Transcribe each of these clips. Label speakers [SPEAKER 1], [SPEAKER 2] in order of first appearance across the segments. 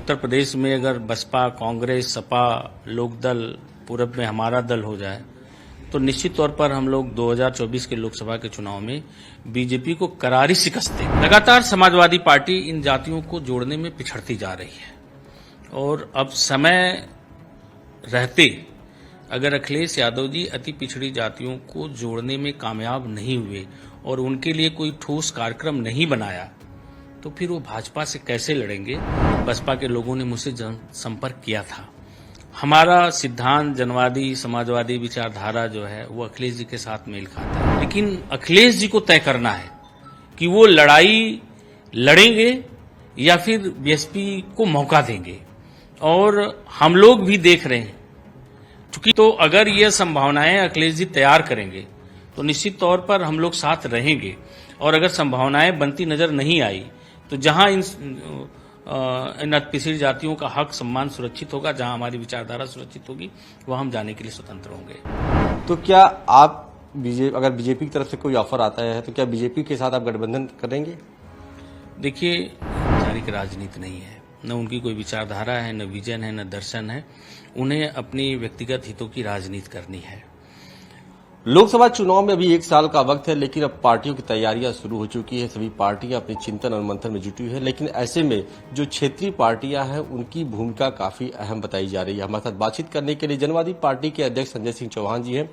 [SPEAKER 1] उत्तर प्रदेश में अगर बसपा, कांग्रेस, सपा, लोकदल, पूरब में हमारा दल हो जाए तो निश्चित तौर पर हम लोग 2024 के लोकसभा के चुनाव में बीजेपी को करारी शिकस्त देंगे। लगातार समाजवादी पार्टी इन जातियों को जोड़ने में पिछड़ती जा रही है और अब समय रहते अगर अखिलेश यादव जी अति पिछड़ी जातियों को जोड़ने में कामयाब नहीं हुए और उनके लिए कोई ठोस कार्यक्रम नहीं बनाया तो फिर वो भाजपा से कैसे लड़ेंगे। बसपा के लोगों ने मुझसे संपर्क किया था। हमारा सिद्धांत जनवादी समाजवादी विचारधारा जो है वो अखिलेश जी के साथ मेल खाता है, लेकिन अखिलेश जी को तय करना है कि वो लड़ाई लड़ेंगे या फिर बीएसपी को मौका देंगे। और हम लोग भी देख रहे हैं चूंकि तो अगर ये संभावनाएं अखिलेश जी तैयार करेंगे तो निश्चित तौर पर हम लोग साथ रहेंगे। और अगर संभावनाएं बनती नजर नहीं आई तो जहां इन पिछड़ी जातियों का हक सम्मान सुरक्षित होगा, जहां हमारी विचारधारा सुरक्षित होगी, वहां हम जाने के लिए स्वतंत्र होंगे।
[SPEAKER 2] तो क्या आप अगर बीजेपी की तरफ से कोई ऑफर आता है तो क्या बीजेपी के साथ आप गठबंधन करेंगे?
[SPEAKER 1] देखिए, औपचारिक राजनीति नहीं है, न उनकी कोई विचारधारा है, न विजन है, न दर्शन है। उन्हें अपनी व्यक्तिगत हितों की राजनीति करनी है।
[SPEAKER 2] लोकसभा चुनाव में अभी 1 साल का वक्त है, लेकिन अब पार्टियों की तैयारियां शुरू हो चुकी है। सभी पार्टियां अपने चिंतन और मंथन में जुटी है, लेकिन ऐसे में जो क्षेत्रीय पार्टियां हैं उनकी भूमिका काफी अहम बताई जा रही है। हमारे साथ बातचीत करने के लिए जनवादी पार्टी के अध्यक्ष संजय सिंह चौहान जी हैं।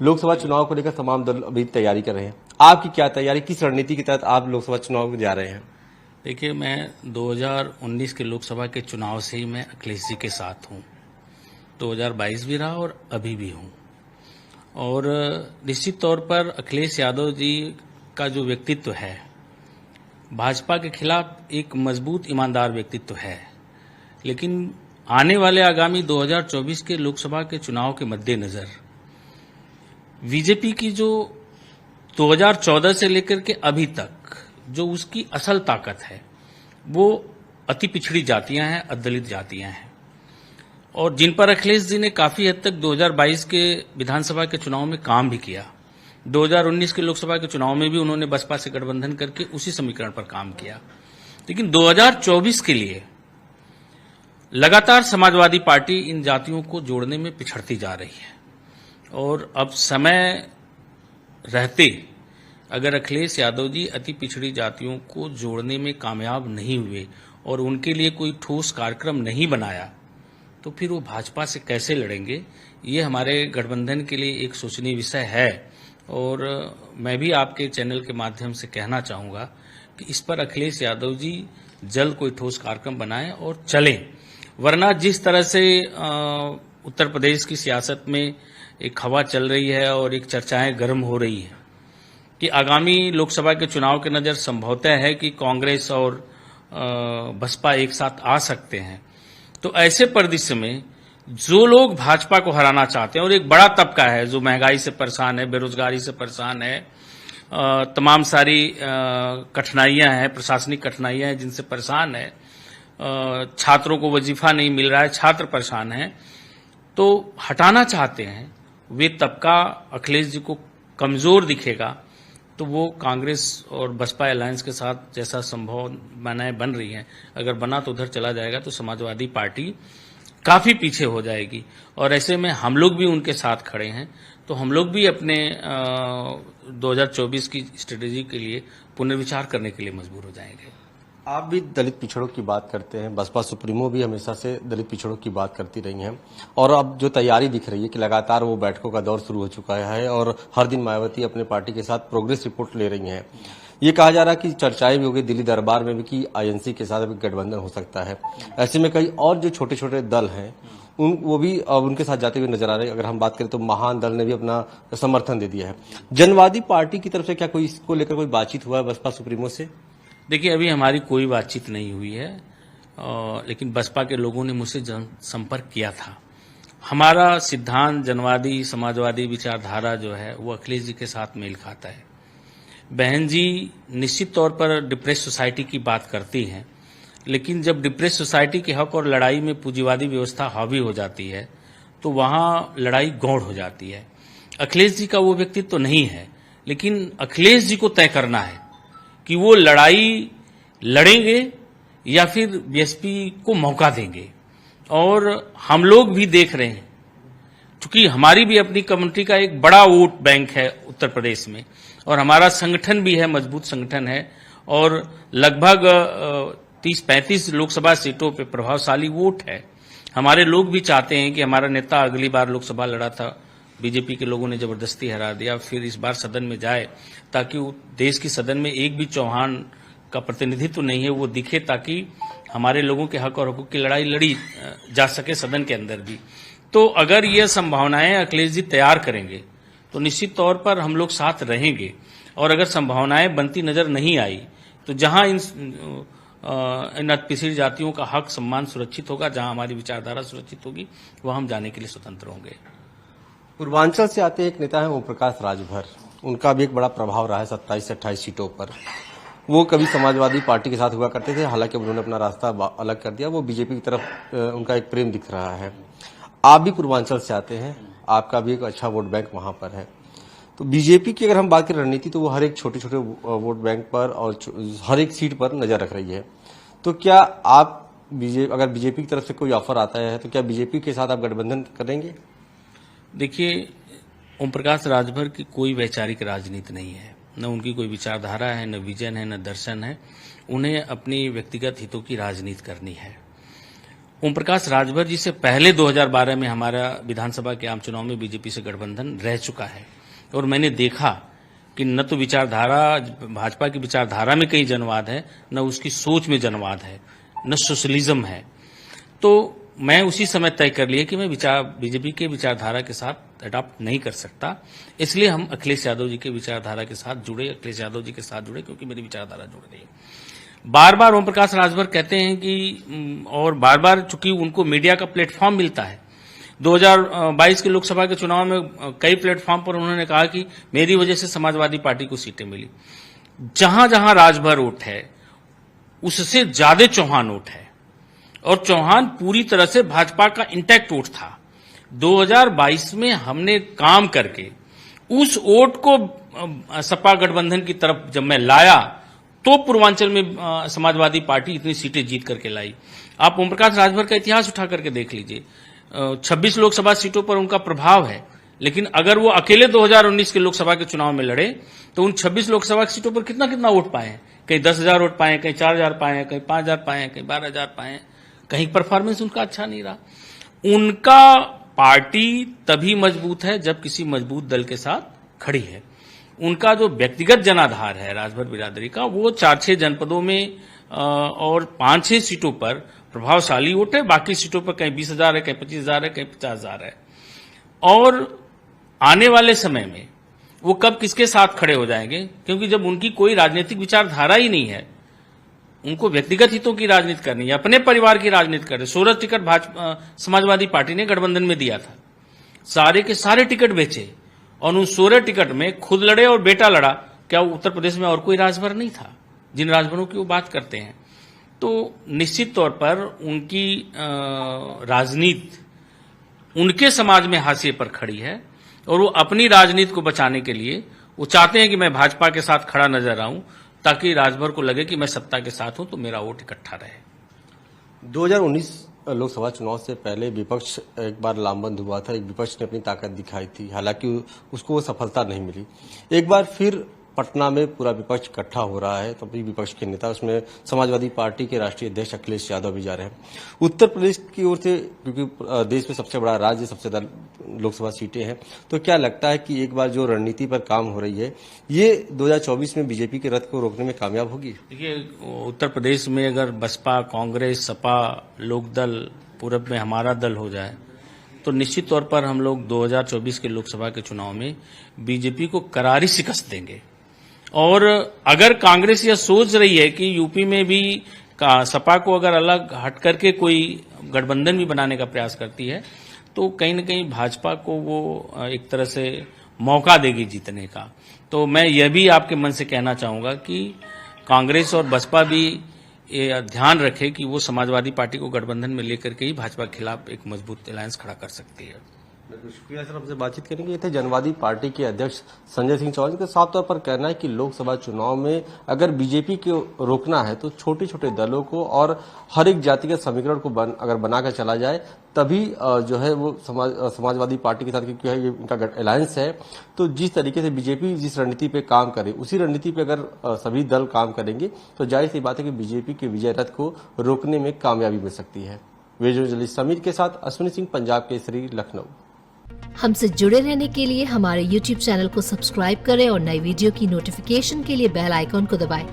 [SPEAKER 2] लोकसभा चुनाव को लेकर तमाम दल अभी तैयारी कर रहे हैं। आपकी क्या तैयारी, किस रणनीति के तहत आप लोकसभा चुनाव में जा रहे हैं?
[SPEAKER 1] देखिए, मैं 2019 के लोकसभा के चुनाव से ही मैं अखिलेश जी के साथ हूँ। 2022 भी रहा और अभी भी हूँ। और निश्चित तौर पर अखिलेश यादव जी का जो व्यक्तित्व है भाजपा के खिलाफ एक मजबूत ईमानदार व्यक्तित्व है, लेकिन आने वाले आगामी 2024 के लोकसभा के चुनाव के मद्देनजर बीजेपी की जो 2014 से लेकर के अभी तक जो उसकी असल ताकत है वो अति पिछड़ी जातियां हैं, अदलित जातियां हैं, और जिन पर अखिलेश जी ने काफी हद तक 2022 के विधानसभा के चुनाव में काम भी किया। 2019 के लोकसभा के चुनाव में भी उन्होंने बसपा से गठबंधन करके उसी समीकरण पर काम किया। लेकिन 2024 के लिए लगातार समाजवादी पार्टी इन जातियों को जोड़ने में पिछड़ती जा रही है और अब समय रहते अगर अखिलेश यादव जी अति पिछड़ी जातियों को जोड़ने में कामयाब नहीं हुए और उनके लिए कोई ठोस कार्यक्रम नहीं बनाया तो फिर वो भाजपा से कैसे लड़ेंगे। ये हमारे गठबंधन के लिए एक सोचनीय विषय है। और मैं भी आपके चैनल के माध्यम से कहना चाहूंगा कि इस पर अखिलेश यादव जी जल्द कोई ठोस कार्यक्रम बनाएं और चलें, वरना जिस तरह से उत्तर प्रदेश की सियासत में एक हवा चल रही है और एक चर्चाएं गर्म हो रही है कि आगामी लोकसभा के चुनाव के नजर संभवतः है कि कांग्रेस और बसपा एक साथ आ सकते हैं। तो ऐसे परिदृश्य में जो लोग भाजपा को हराना चाहते हैं और एक बड़ा तबका है जो महंगाई से परेशान है, बेरोजगारी से परेशान है, तमाम सारी कठिनाइयां हैं, प्रशासनिक कठिनाइयां हैं जिनसे परेशान है, छात्रों को वजीफा नहीं मिल रहा है, छात्र परेशान हैं, तो हटाना चाहते हैं। वे तबका अखिलेश जी को कमजोर दिखेगा तो वो कांग्रेस और बसपा अलायंस के साथ जैसा संभावनाएं बन रही हैं, अगर बना तो उधर चला जाएगा तो समाजवादी पार्टी काफी पीछे हो जाएगी। और ऐसे में हम लोग भी उनके साथ खड़े हैं, तो हम लोग भी अपने 2024 की स्ट्रेटेजी के लिए पुनर्विचार करने के लिए मजबूर हो जाएंगे।
[SPEAKER 2] आप भी दलित पिछड़ों की बात करते हैं, बसपा सुप्रीमो भी हमेशा से दलित पिछड़ों की बात करती रही हैं, और अब जो तैयारी दिख रही है कि लगातार वो बैठकों का दौर शुरू हो चुका है और हर दिन मायावती अपने पार्टी के साथ प्रोग्रेस रिपोर्ट ले रही हैं। ये कहा जा रहा है कि चर्चाएं भी हो गई दिल्ली दरबार में भी कि आईएनसी के साथ अभी गठबंधन हो सकता है। ऐसे में कई और जो छोटे छोटे दल हैं वो भी अब उनके साथ जाते हुए नजर आ रहे हैं। अगर हम बात करें तो महान दल ने भी अपना समर्थन दे दिया है। जनवादी पार्टी की तरफ से क्या कोई इसको लेकर कोई बातचीत हुआ है बसपा सुप्रीमो से?
[SPEAKER 1] देखिए, अभी हमारी कोई बातचीत नहीं हुई है, लेकिन बसपा के लोगों ने मुझसे संपर्क किया था। हमारा सिद्धांत जनवादी समाजवादी विचारधारा जो है वो अखिलेश जी के साथ मेल खाता है। बहन जी निश्चित तौर पर डिप्रेस सोसाइटी की बात करती हैं, लेकिन जब डिप्रेस सोसाइटी के हक और लड़ाई में पूंजीवादी व्यवस्था हावी हो जाती है तो वहां लड़ाई गौड़ हो जाती है। अखिलेश जी का वो व्यक्तित्व तो नहीं है, लेकिन अखिलेश जी को तय करना है कि वो लड़ाई लड़ेंगे या फिर बीएसपी को मौका देंगे। और हम लोग भी देख रहे हैं, क्योंकि हमारी भी अपनी कम्युनिटी का एक बड़ा वोट बैंक है उत्तर प्रदेश में, और हमारा संगठन भी है, मजबूत संगठन है, और लगभग 30-35 लोकसभा सीटों पे प्रभावशाली वोट है। हमारे लोग भी चाहते हैं कि हमारा नेता अगली बार लोकसभा लड़ा था, बीजेपी के लोगों ने जबरदस्ती हरा दिया, फिर इस बार सदन में जाए, ताकि देश की सदन में एक भी चौहान का प्रतिनिधित्व नहीं है वो दिखे, ताकि हमारे लोगों के हक और हकूक की लड़ाई लड़ी जा सके सदन के अंदर भी। तो अगर ये संभावनाएं अखिलेश जी तैयार करेंगे तो निश्चित तौर पर हम लोग साथ रहेंगे, और अगर संभावनाएं बनती नजर नहीं आई तो जहां इन पिछड़ी जातियों का हक सम्मान सुरक्षित होगा, जहां हमारी विचारधारा सुरक्षित होगी, वहां हम जाने के लिए स्वतंत्र होंगे।
[SPEAKER 2] पूर्वांचल से आते एक नेता है ओम प्रकाश राजभर, उनका भी एक बड़ा प्रभाव रहा है 27 से 28 सीटों पर। वो कभी समाजवादी पार्टी के साथ हुआ करते थे, हालांकि उन्होंने अपना रास्ता अलग कर दिया, वो बीजेपी की तरफ उनका एक प्रेम दिख रहा है। आप भी पूर्वांचल से आते हैं, आपका भी एक अच्छा वोट बैंक वहां पर है। तो बीजेपी की अगर हम बात करें रणनीति, तो वो हर एक छोटे छोटे वोट बैंक पर और हर एक सीट पर नजर रख रही है। तो क्या आप अगर बीजेपी की तरफ से कोई ऑफर आता है तो क्या बीजेपी के साथ आप गठबंधन करेंगे?
[SPEAKER 1] देखिए, ओम प्रकाश राजभर की कोई वैचारिक राजनीति नहीं है, न उनकी कोई विचारधारा है, न विजन है, न दर्शन है। उन्हें अपनी व्यक्तिगत हितों की राजनीति करनी है। ओम प्रकाश राजभर जी से पहले 2012 में हमारा विधानसभा के आम चुनाव में बीजेपी से गठबंधन रह चुका है, और मैंने देखा कि न तो विचारधारा, भाजपा की विचारधारा में कहीं जनवाद है, न उसकी सोच में जनवाद है, न सोशलिज्म है। तो मैं उसी समय तय कर लिया कि मैं बीजेपी के विचारधारा के साथ अडॉप्ट नहीं कर सकता, इसलिए हम अखिलेश यादव जी के विचारधारा के साथ जुड़े, अखिलेश यादव जी के साथ जुड़े, क्योंकि मेरी विचारधारा जुड़ रही है। बार बार ओम प्रकाश राजभर कहते हैं कि, और बार बार चूंकि उनको मीडिया का प्लेटफॉर्म मिलता है, 2022 के लोकसभा के चुनाव में कई प्लेटफॉर्म पर उन्होंने कहा कि मेरी वजह से समाजवादी पार्टी को सीटें मिली। जहां जहां राजभर वोट है उससे ज्यादा चौहान वोट है, और चौहान पूरी तरह से भाजपा का इंटैक्ट वोट था। 2022 में हमने काम करके उस वोट को सपा गठबंधन की तरफ जब मैं लाया, तो पूर्वांचल में समाजवादी पार्टी इतनी सीटें जीत करके लाई। आप ओम प्रकाश राजभर का इतिहास उठा करके देख लीजिए, 26 लोकसभा सीटों पर उनका प्रभाव है, लेकिन अगर वो अकेले 2019 के लोकसभा के चुनाव में लड़े तो उन 26 लोकसभा सीटों पर कितना कितना वोट पाए हैं। कहीं 10,000 वोट पाए, कहीं 4,000 पाए, कहीं 5,000 पाए, कहीं 12,000 पाए। कहीं परफॉर्मेंस उनका अच्छा नहीं रहा। उनका पार्टी तभी मजबूत है जब किसी मजबूत दल के साथ खड़ी है। उनका जो व्यक्तिगत जनाधार है राजभर बिरादरी का, वो 4-6 जनपदों में और 5-6 सीटों पर प्रभावशाली वोट है। बाकी सीटों पर कहीं 20,000 है, कहीं 25,000 है, कहीं 50,000 है। और आने वाले समय में वो कब किसके साथ खड़े हो जाएंगे, क्योंकि जब उनकी कोई राजनीतिक विचारधारा ही नहीं है, उनको व्यक्तिगत हितों की राजनीति करनी है, अपने परिवार की राजनीति करनी। 16 टिकट भाजपा समाजवादी पार्टी ने गठबंधन में दिया था, सारे के सारे टिकट बेचे, और उन 16 टिकट में खुद लड़े और बेटा लड़ा। क्या उत्तर प्रदेश में और कोई राजभर नहीं था जिन राजभरों की वो बात करते हैं? तो निश्चित तौर पर उनकी राजनीति उनके समाज में हाशिए पर खड़ी है, और वो अपनी राजनीति को बचाने के लिए वो चाहते हैं कि मैं भाजपा के साथ खड़ा नजर आऊं, ताकि राजभर को लगे कि मैं सत्ता के साथ हूं तो मेरा वोट इकट्ठा रहे।
[SPEAKER 2] 2019 लोकसभा चुनाव से पहले विपक्ष एक बार लामबंद हुआ था, एक विपक्ष ने अपनी ताकत दिखाई थी, हालांकि उसको वो सफलता नहीं मिली। एक बार फिर पटना में पूरा विपक्ष इकट्ठा हो रहा है, तो अभी विपक्ष के नेता, उसमें समाजवादी पार्टी के राष्ट्रीय अध्यक्ष अखिलेश यादव भी जा रहे हैं। उत्तर प्रदेश की ओर से, क्योंकि देश में सबसे बड़ा राज्य, सबसे ज्यादा लोकसभा सीटें हैं, तो क्या लगता है कि एक बार जो रणनीति पर काम हो रही है, ये 2024 में बीजेपी के रथ को रोकने में कामयाब होगी?
[SPEAKER 1] देखिए, उत्तर प्रदेश में अगर बसपा, कांग्रेस, सपा, लोकदल, पूरब में हमारा दल हो जाए, तो निश्चित तौर पर हम लोग 2024 के लोकसभा के चुनाव में बीजेपी को करारी शिकस्त देंगे। और अगर कांग्रेस यह सोच रही है कि यूपी में भी सपा को अगर अलग हट करके कोई गठबंधन भी बनाने का प्रयास करती है, तो कहीं न कहीं भाजपा को वो एक तरह से मौका देगी जीतने का। तो मैं यह भी आपके मन से कहना चाहूंगा कि कांग्रेस और बसपा भी ये ध्यान रखे कि वो समाजवादी पार्टी को गठबंधन में लेकर के ही भाजपा के खिलाफ एक मजबूत अलायंस खड़ा कर सकती है।
[SPEAKER 2] शुक्रिया सर, हमसे बातचीत करेंगे। ये थे जनवादी पार्टी के अध्यक्ष संजय सिंह चौहान का साफ तौर पर कहना है कि लोकसभा चुनाव में अगर बीजेपी को रोकना है तो छोटे छोटे दलों को और हर एक जातिगत समीकरण को अगर बनाकर चला जाए तभी जो है वो समाजवादी पार्टी के साथ, क्योंकि ये इनका अलायंस है, तो जिस तरीके से बीजेपी जिस रणनीति पे काम करे उसी रणनीति पे अगर सभी दल काम करेंगे तो जाहिर सी बात है कि बीजेपी के विजय रथ को रोकने में कामयाबी मिल सकती है। वीडियो जर्नलिस्ट समीर के साथ अश्विनी सिंह, पंजाब केसरी, लखनऊ।
[SPEAKER 3] हमसे जुड़े रहने के लिए हमारे YouTube चैनल को सब्सक्राइब करें और नई वीडियो की नोटिफिकेशन के लिए बेल आइकॉन को दबाएं।